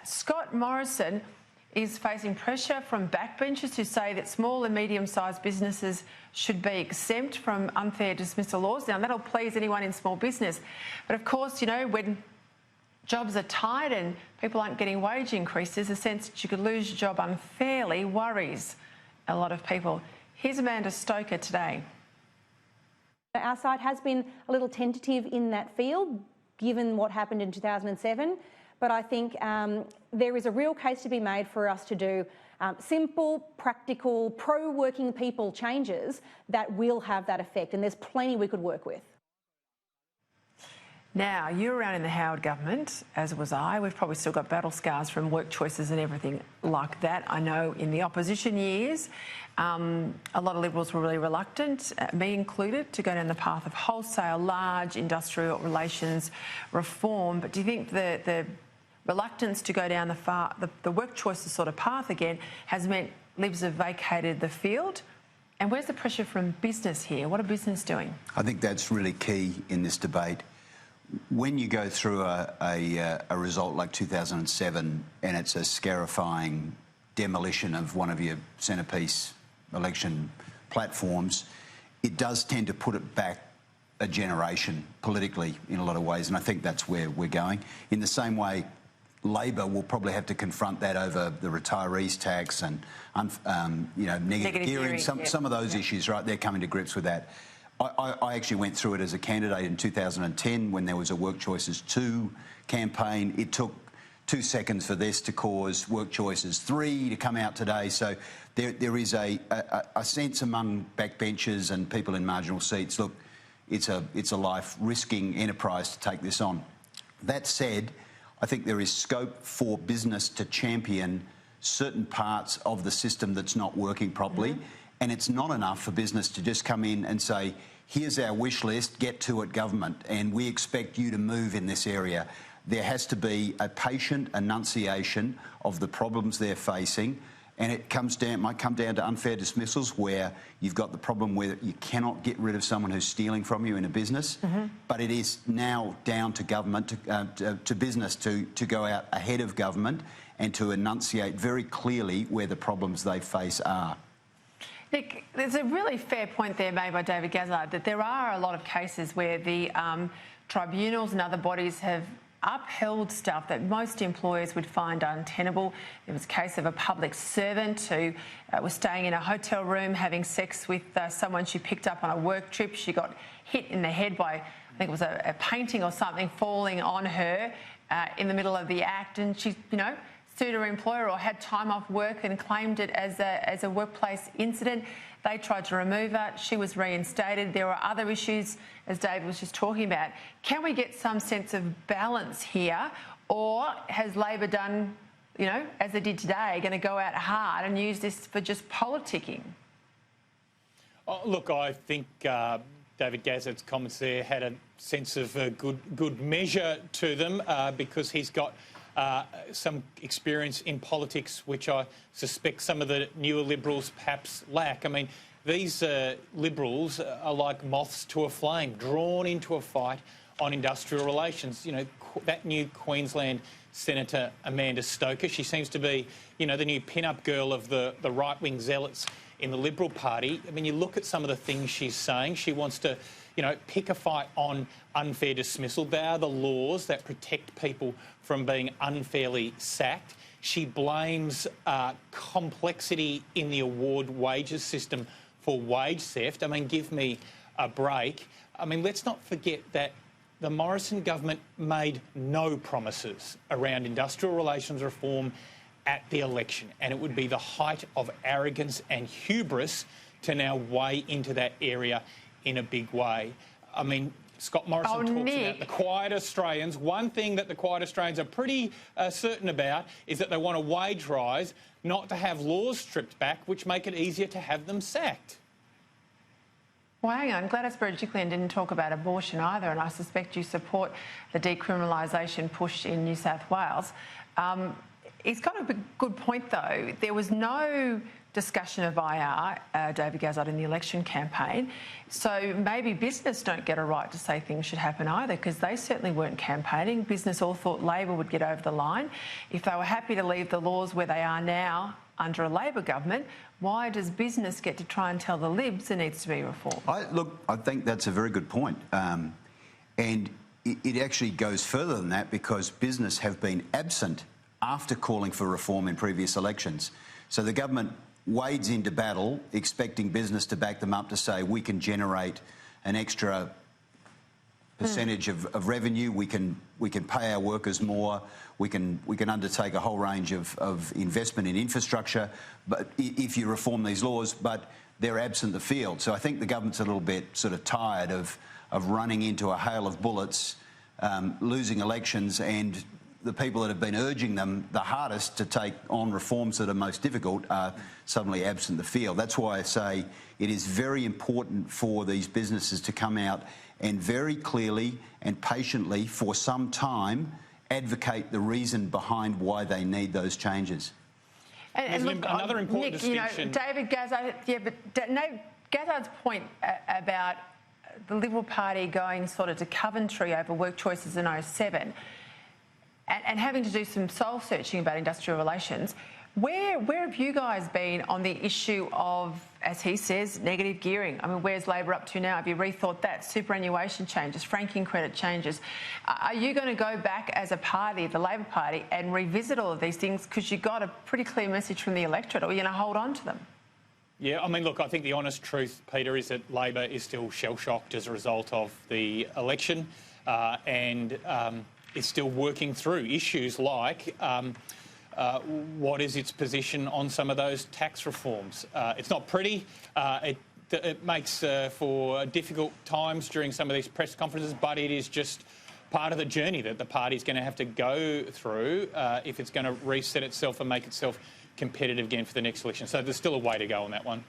that. Scott Morrison is facing pressure from backbenchers who say that small and medium-sized businesses should be exempt from unfair dismissal laws. Now, that'll please anyone in small business. But of course, you know, when jobs are tight and people aren't getting wage increases, the sense that you could lose your job unfairly worries a lot of people. Here's Amanda Stoker today. Our side has been a little tentative in that field, given what happened in 2007. But I think there is a real case to be made for us to do simple, practical, pro-working people changes that will have that effect. And there's plenty we could work with. Now, you were around in the Howard government, as was I. We've probably still got battle scars from work choices and everything like that. I know in the opposition years, a lot of Liberals were really reluctant, me included, to go down the path of wholesale, large industrial relations reform. But do you think the reluctance to go down the work choices sort of path again has meant Libs have vacated the field? And where's the pressure from business here? What are business doing? I think that's really key in this debate. When you go through a result like 2007 and it's a scarifying demolition of one of your centrepiece election platforms, it does tend to put it back a generation politically in a lot of ways, and I think that's where we're going. In the same way, Labor will probably have to confront that over the retirees tax and negative gearing, some of those issues, right? They're coming to grips with that. I actually went through it as a candidate in 2010 when there was a Work Choices 2 campaign. It took 2 seconds for this to cause Work Choices 3 to come out today. So there is a sense among backbenchers and people in marginal seats, look, it's a life-risking enterprise to take this on. That said, I think there is scope for business to champion certain parts of the system that's not working properly. And it's not enough for business to just come in and say, here's our wish list, get to it, government, and we expect you to move in this area. There has to be a patient enunciation of the problems they're facing, and it might come down to unfair dismissals where you've got the problem where you cannot get rid of someone who's stealing from you in a business. But it is now down to government, to business to go out ahead of government and to enunciate very clearly where the problems they face are. Nick, there's a really fair point there made by David Gazzard that there are a lot of cases where the tribunals and other bodies have upheld stuff that most employers would find untenable. There was a case of a public servant who was staying in a hotel room having sex with someone she picked up on a work trip. She got hit in the head by, I think it was a painting or something falling on her in the middle of the act, and she, sued her employer or had time off work and claimed it as a workplace incident. They tried to remove her. She was reinstated. There were other issues, as David was just talking about. Can we get some sense of balance here, or has Labor done, as they did today, going to go out hard and use this for just politicking? Oh, look, I think David Gazzard's comments there had a sense of good measure to them because he's got some experience in politics, which I suspect some of the newer Liberals perhaps lack. I mean, these Liberals are like moths to a flame, drawn into a fight on industrial relations. That new Queensland Senator Amanda Stoker, she seems to be, the new pin-up girl of the right-wing zealots in the Liberal Party. I mean, you look at some of the things she's saying. She wants to, pick a fight on unfair dismissal. They are the laws that protect people from being unfairly sacked. She blames complexity in the award wages system for wage theft. I mean, give me a break. I mean, let's not forget that the Morrison government made no promises around industrial relations reform at the election, and it would be the height of arrogance and hubris to now weigh into that area in a big way. I mean, Scott Morrison talks about the quiet Australians. One thing that the quiet Australians are pretty certain about is that they want a wage rise, not to have laws stripped back, which make it easier to have them sacked. Well, hang on, Gladys Berejiklian didn't talk about abortion either, and I suspect you support the decriminalisation push in New South Wales. He's got a good point, though. There was no discussion of IR, David Gazard, in the election campaign. So maybe business don't get a right to say things should happen either, because they certainly weren't campaigning. Business all thought Labor would get over the line. If they were happy to leave the laws where they are now under a Labor government, why does business get to try and tell the Libs there needs to be reform? I think that's a very good point. And it actually goes further than that, because business have been absent after calling for reform in previous elections. So the government wades into battle expecting business to back them up to say we can generate an extra percentage of revenue, we can pay our workers more, we can undertake a whole range of investment in infrastructure, but if you reform these laws, but they're absent the field. So I think the government's a little bit sort of tired of running into a hail of bullets, losing elections, and the people that have been urging them the hardest to take on reforms that are most difficult are suddenly absent the field. That's why I say it is very important for these businesses to come out and very clearly and patiently for some time advocate the reason behind why they need those changes. And look, another important Nick, distinction. David Gazard, Gazard's point about the Liberal Party going sort of to Coventry over work choices in 2007 and having to do some soul searching about industrial relations. Where have you guys been on the issue of, as he says, negative gearing? I mean, where's Labor up to now? Have you rethought that? Superannuation changes, franking credit changes. Are you going to go back as a party, the Labor Party, and revisit all of these things because you got a pretty clear message from the electorate, or are you going to hold on to them? Yeah, I mean, look, I think the honest truth, Peter, is that Labor is still shell-shocked as a result of the election and is still working through issues like what is its position on some of those tax reforms. It's not pretty. It makes for difficult times during some of these press conferences, but it is just part of the journey that the party's going to have to go through if it's going to reset itself and make itself competitive again for the next election. So there's still a way to go on that one.